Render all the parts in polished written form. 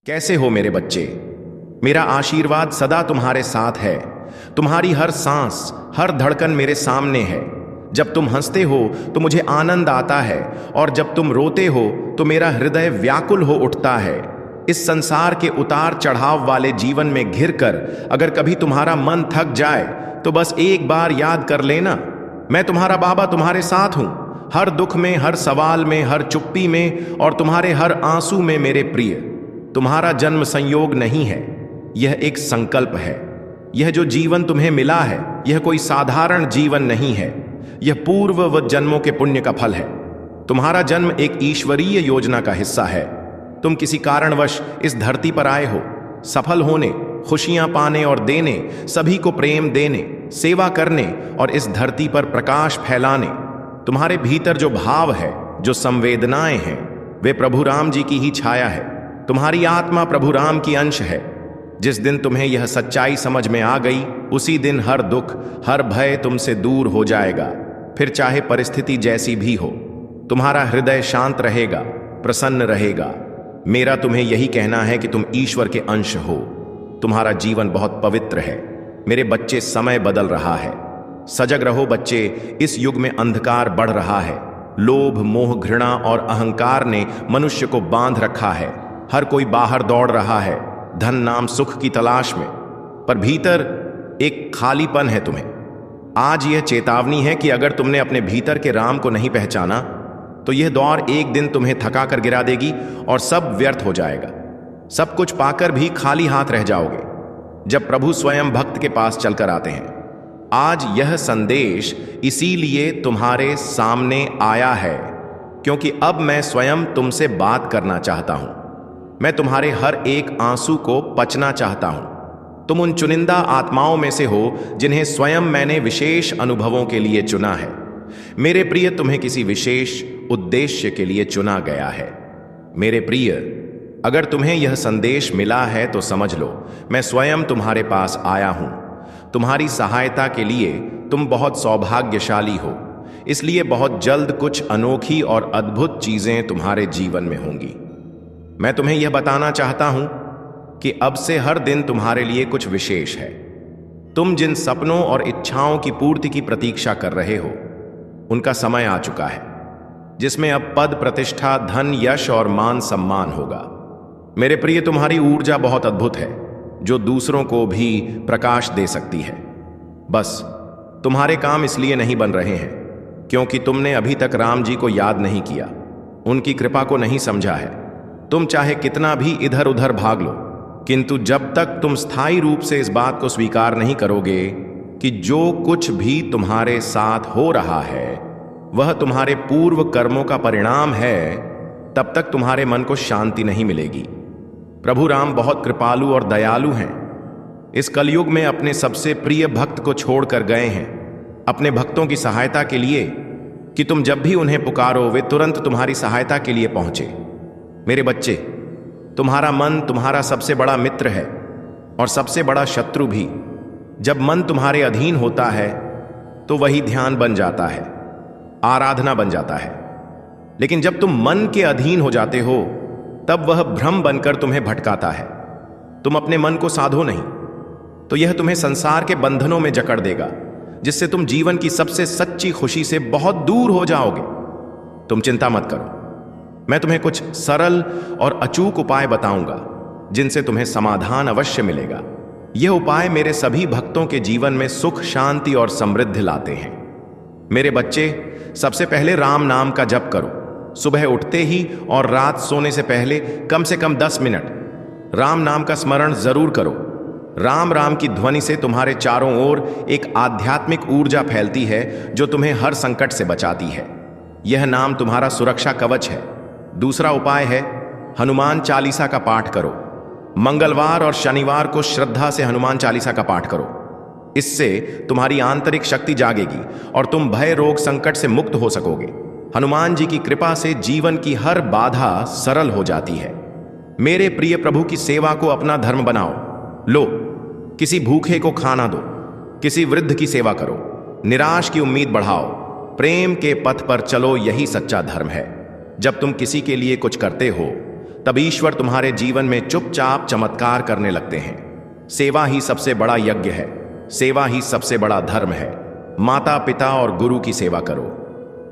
कैसे हो मेरे बच्चे? मेरा आशीर्वाद सदा तुम्हारे साथ है। तुम्हारी हर सांस, हर धड़कन मेरे सामने है। जब तुम हंसते हो तो मुझे आनंद आता है, और जब तुम रोते हो तो मेरा हृदय व्याकुल हो उठता है। इस संसार के उतार चढ़ाव वाले जीवन में घिरकर अगर कभी तुम्हारा मन थक जाए तो बस एक बार याद कर लेना, मैं तुम्हारा बाबा तुम्हारे साथ हूं। हर दुख में, हर सवाल में, हर चुप्पी में और तुम्हारे हर आंसू में मेरे प्रिय। तुम्हारा जन्म संयोग नहीं है, यह एक संकल्प है। यह जो जीवन तुम्हें मिला है, यह कोई साधारण जीवन नहीं है। यह पूर्व व जन्मों के पुण्य का फल है। तुम्हारा जन्म एक ईश्वरीय योजना का हिस्सा है। तुम किसी कारणवश इस धरती पर आए हो, सफल होने, खुशियां पाने और देने, सभी को प्रेम देने, सेवा करने और इस धरती पर प्रकाश फैलाने। तुम्हारे भीतर जो भाव है, जो संवेदनाएं हैं, वे प्रभु राम जी की ही छाया है। तुम्हारी आत्मा प्रभु राम की अंश है। जिस दिन तुम्हें यह सच्चाई समझ में आ गई, उसी दिन हर दुख, हर भय तुमसे दूर हो जाएगा। फिर चाहे परिस्थिति जैसी भी हो, तुम्हारा हृदय शांत रहेगा, प्रसन्न रहेगा। मेरा तुम्हें यही कहना है कि तुम ईश्वर के अंश हो। तुम्हारा जीवन बहुत पवित्र है। मेरे बच्चे, समय बदल रहा है। सजग रहो बच्चे, इस युग में अंधकार बढ़ रहा है। लोभ, मोह, घृणा और अहंकार ने मनुष्य को बांध रखा है। हर कोई बाहर दौड़ रहा है धन नाम सुख की तलाश में, पर भीतर एक खालीपन है तुम्हें। आज यह चेतावनी है कि अगर तुमने अपने भीतर के राम को नहीं पहचाना तो यह दौर एक दिन तुम्हें थका कर गिरा देगी और सब व्यर्थ हो जाएगा। सब कुछ पाकर भी खाली हाथ रह जाओगे जब प्रभु स्वयं भक्त के पास चलकर आते हैं। आज यह संदेश इसीलिए तुम्हारे सामने आया है क्योंकि अब मैं स्वयं तुमसे बात करना चाहता हूं। मैं तुम्हारे हर एक आंसू को पचना चाहता हूं। तुम उन चुनिंदा आत्माओं में से हो जिन्हें स्वयं मैंने विशेष अनुभवों के लिए चुना है। मेरे प्रिय, तुम्हें किसी विशेष उद्देश्य के लिए चुना गया है। मेरे प्रिय, अगर तुम्हें यह संदेश मिला है तो समझ लो, मैं स्वयं तुम्हारे पास आया हूं। तुम्हारी सहायता के लिए। तुम बहुत सौभाग्यशाली हो, इसलिए बहुत जल्द कुछ अनोखी और अद्भुत चीजें तुम्हारे जीवन में होंगी। मैं तुम्हें यह बताना चाहता हूं कि अब से हर दिन तुम्हारे लिए कुछ विशेष है। तुम जिन सपनों और इच्छाओं की पूर्ति की प्रतीक्षा कर रहे हो, उनका समय आ चुका है, जिसमें अब पद, प्रतिष्ठा, धन, यश और मान सम्मान होगा। मेरे प्रिय, तुम्हारी ऊर्जा बहुत अद्भुत है, जो दूसरों को भी प्रकाश दे सकती है। बस तुम्हारे काम इसलिए नहीं बन रहे हैं क्योंकि तुमने अभी तक राम जी को याद नहीं किया, उनकी कृपा को नहीं समझा है। तुम चाहे कितना भी इधर उधर भाग लो, किंतु जब तक तुम स्थायी रूप से इस बात को स्वीकार नहीं करोगे कि जो कुछ भी तुम्हारे साथ हो रहा है वह तुम्हारे पूर्व कर्मों का परिणाम है, तब तक तुम्हारे मन को शांति नहीं मिलेगी। प्रभु राम बहुत कृपालु और दयालु हैं। इस कलयुग में अपने सबसे प्रिय भक्त को छोड़कर गए हैं, अपने भक्तों की सहायता के लिए, कि तुम जब भी उन्हें पुकारो वे तुरंत तुम्हारी सहायता के लिए पहुंचे। मेरे बच्चे, तुम्हारा मन तुम्हारा सबसे बड़ा मित्र है और सबसे बड़ा शत्रु भी। जब मन तुम्हारे अधीन होता है तो वही ध्यान बन जाता है, आराधना बन जाता है। लेकिन जब तुम मन के अधीन हो जाते हो तब वह भ्रम बनकर तुम्हें भटकाता है। तुम अपने मन को साधो नहीं तो यह तुम्हें संसार के बंधनों में जकड़ देगा, जिससे तुम जीवन की सबसे सच्ची खुशी से बहुत दूर हो जाओगे। तुम चिंता मत करो, मैं तुम्हें कुछ सरल और अचूक उपाय बताऊंगा जिनसे तुम्हें समाधान अवश्य मिलेगा। यह उपाय मेरे सभी भक्तों के जीवन में सुख, शांति और समृद्धि लाते हैं। मेरे बच्चे, सबसे पहले राम नाम का जप करो। सुबह उठते ही और रात सोने से पहले कम से कम 10 मिनट राम नाम का स्मरण जरूर करो। राम राम की ध्वनि से तुम्हारे चारों ओर एक आध्यात्मिक ऊर्जा फैलती है जो तुम्हें हर संकट से बचाती है। यह नाम तुम्हारा सुरक्षा कवच है। दूसरा उपाय है हनुमान चालीसा का पाठ करो। मंगलवार और शनिवार को श्रद्धा से हनुमान चालीसा का पाठ करो। इससे तुम्हारी आंतरिक शक्ति जागेगी और तुम भय, रोग, संकट से मुक्त हो सकोगे। हनुमान जी की कृपा से जीवन की हर बाधा सरल हो जाती है। मेरे प्रिय प्रभु की सेवा को अपना धर्म बनाओ। लो, किसी भूखे को खाना दो, किसी वृद्ध की सेवा करो, निराश की उम्मीद बढ़ाओ, प्रेम के पथ पर चलो, यही सच्चा धर्म है। जब तुम किसी के लिए कुछ करते हो तब ईश्वर तुम्हारे जीवन में चुपचाप चमत्कार करने लगते हैं। सेवा ही सबसे बड़ा यज्ञ है, सेवा ही सबसे बड़ा धर्म है। माता पिता और गुरु की सेवा करो।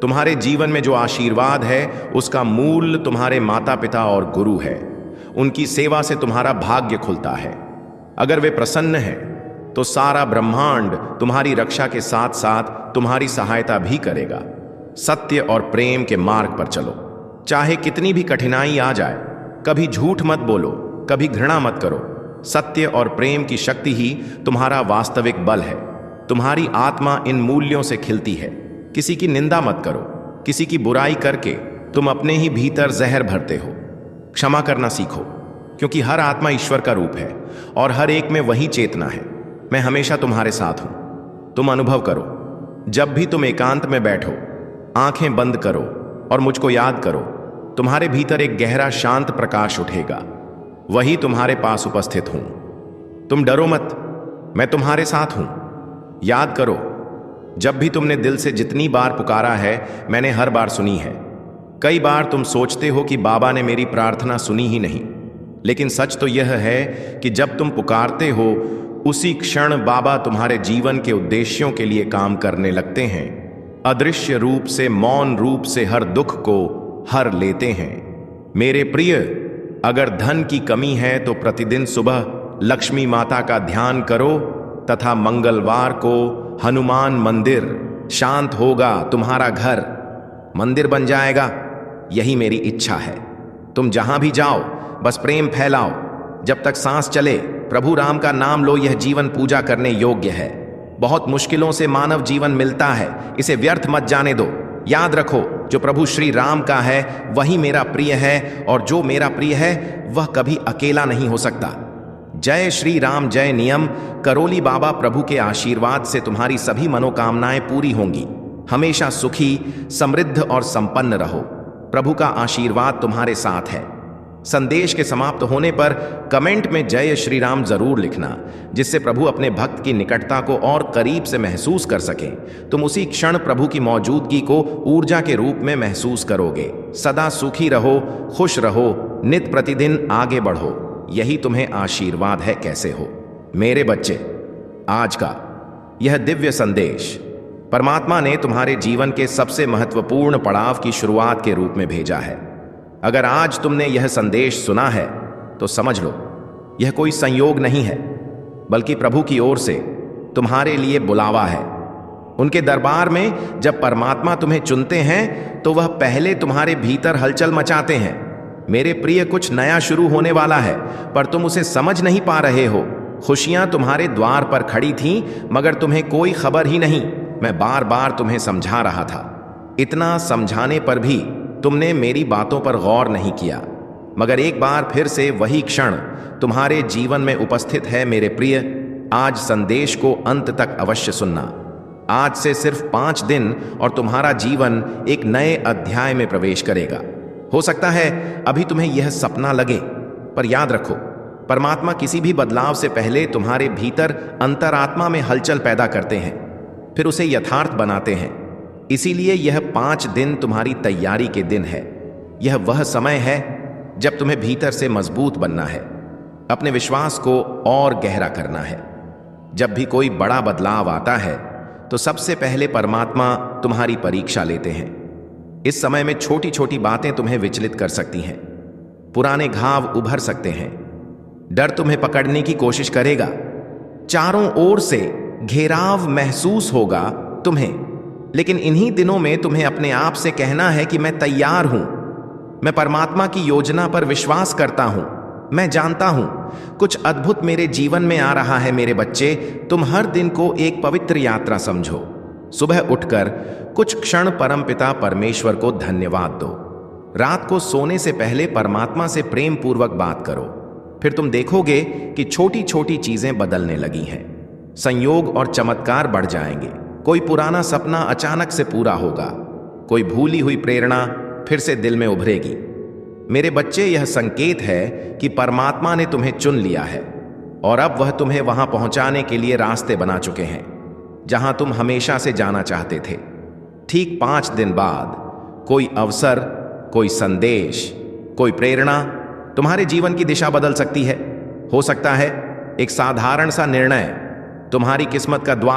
तुम्हारे जीवन में जो आशीर्वाद है उसका मूल तुम्हारे माता पिता और गुरु है। उनकी सेवा से तुम्हारा भाग्य खुलता है। अगर वे प्रसन्न हैं तो सारा ब्रह्मांड तुम्हारी रक्षा के साथ साथ तुम्हारी सहायता भी करेगा। सत्य और प्रेम के मार्ग पर चलो, चाहे कितनी भी कठिनाई आ जाए। कभी झूठ मत बोलो, कभी घृणा मत करो। सत्य और प्रेम की शक्ति ही तुम्हारा वास्तविक बल है। तुम्हारी आत्मा इन मूल्यों से खिलती है। किसी की निंदा मत करो। किसी की बुराई करके तुम अपने ही भीतर जहर भरते हो। क्षमा करना सीखो, क्योंकि हर आत्मा ईश्वर का रूप है और हर एक में वही चेतना है। मैं हमेशा तुम्हारे साथ हूं। तुम अनुभव करो, जब भी तुम एकांत में बैठो, आंखें बंद करो और मुझको याद करो। तुम्हारे भीतर एक गहरा शांत प्रकाश उठेगा। वही तुम्हारे पास उपस्थित हूं। तुम डरो मत, मैं तुम्हारे साथ हूं। याद करो, जब भी तुमने दिल से जितनी बार पुकारा है, मैंने हर बार सुनी है। कई बार तुम सोचते हो कि बाबा ने मेरी प्रार्थना सुनी ही नहीं, लेकिन सच तो यह है कि जब तुम पुकारते हो उसी क्षण बाबा तुम्हारे जीवन के उद्देश्यों के लिए काम करने लगते हैं। अदृश्य रूप से, मौन रूप से हर दुख को हर लेते हैं। मेरे प्रिय, अगर धन की कमी है तो प्रतिदिन सुबह लक्ष्मी माता का ध्यान करो तथा मंगलवार को हनुमान मंदिर। शांत होगा तुम्हारा घर, मंदिर बन जाएगा। यही मेरी इच्छा है। तुम जहां भी जाओ बस प्रेम फैलाओ। जब तक सांस चले प्रभु राम का नाम लो। यह जीवन पूजा करने योग्य है। बहुत मुश्किलों से मानव जीवन मिलता है, इसे व्यर्थ मत जाने दो। याद रखो, जो प्रभु श्री राम का है वही मेरा प्रिय है, और जो मेरा प्रिय है वह कभी अकेला नहीं हो सकता। जय श्री राम, जय नियम। करोली बाबा प्रभु के आशीर्वाद से तुम्हारी सभी मनोकामनाएं पूरी होंगी। हमेशा सुखी, समृद्ध और संपन्न रहो। प्रभु का आशीर्वाद तुम्हारे साथ है। संदेश के समाप्त होने पर कमेंट में जय श्री राम जरूर लिखना, जिससे प्रभु अपने भक्त की निकटता को और करीब से महसूस कर सकें। तुम उसी क्षण प्रभु की मौजूदगी को ऊर्जा के रूप में महसूस करोगे। सदा सुखी रहो, खुश रहो, नित प्रतिदिन आगे बढ़ो। यही तुम्हें आशीर्वाद है। कैसे हो मेरे बच्चे? आज का यह दिव्य संदेश परमात्मा ने तुम्हारे जीवन के सबसे महत्वपूर्ण पड़ाव की शुरुआत के रूप में भेजा है। अगर आज तुमने यह संदेश सुना है तो समझ लो, यह कोई संयोग नहीं है, बल्कि प्रभु की ओर से तुम्हारे लिए बुलावा है। उनके दरबार में जब परमात्मा तुम्हें चुनते हैं तो वह पहले तुम्हारे भीतर हलचल मचाते हैं। मेरे प्रिय, कुछ नया शुरू होने वाला है, पर तुम उसे समझ नहीं पा रहे हो। खुशियां तुम्हारे द्वार पर खड़ी थीं, मगर तुम्हें कोई खबर ही नहीं। मैं बार बार तुम्हें समझा रहा था। इतना समझाने पर भी तुमने मेरी बातों पर गौर नहीं किया। मगर एक बार फिर से वही क्षण तुम्हारे जीवन में उपस्थित है। मेरे प्रिय, आज संदेश को अंत तक अवश्य सुनना। आज से सिर्फ 5 दिन और तुम्हारा जीवन एक नए अध्याय में प्रवेश करेगा। हो सकता है अभी तुम्हें यह सपना लगे, पर याद रखो, परमात्मा किसी भी बदलाव से पहले तुम्हारे भीतर अंतरात्मा में हलचल पैदा करते हैं, फिर उसे यथार्थ बनाते हैं। इसीलिए यह 5 दिन तुम्हारी तैयारी के दिन है। यह वह समय है जब तुम्हें भीतर से मजबूत बनना है, अपने विश्वास को और गहरा करना है। जब भी कोई बड़ा बदलाव आता है तो सबसे पहले परमात्मा तुम्हारी परीक्षा लेते हैं। इस समय में छोटी छोटी बातें तुम्हें विचलित कर सकती हैं। पुराने घाव उभर सकते हैं। डर तुम्हें पकड़ने की कोशिश करेगा। चारों ओर से घेराव महसूस होगा तुम्हें। लेकिन इन्हीं दिनों में तुम्हें अपने आप से कहना है कि मैं तैयार हूं। मैं परमात्मा की योजना पर विश्वास करता हूं। मैं जानता हूं कुछ अद्भुत मेरे जीवन में आ रहा है। मेरे बच्चे, तुम हर दिन को एक पवित्र यात्रा समझो। सुबह उठकर कुछ क्षण परमपिता परमेश्वर को धन्यवाद दो। रात को सोने से पहले परमात्मा से प्रेम पूर्वक बात करो। फिर तुम देखोगे कि छोटी छोटी चीजें बदलने लगी हैं। संयोग और चमत्कार बढ़ जाएंगे। कोई पुराना सपना अचानक से पूरा होगा। कोई भूली हुई प्रेरणा फिर से दिल में उभरेगी। मेरे बच्चे, यह संकेत है कि परमात्मा ने तुम्हें चुन लिया है और अब वह तुम्हें वहां पहुंचाने के लिए रास्ते बना चुके हैं जहां तुम हमेशा से जाना चाहते थे। ठीक 5 दिन बाद कोई अवसर, कोई संदेश, कोई प्रेरणा तुम्हारे जीवन की दिशा बदल सकती है। हो सकता है एक साधारण सा निर्णय तुम्हारी किस्मत का द्वार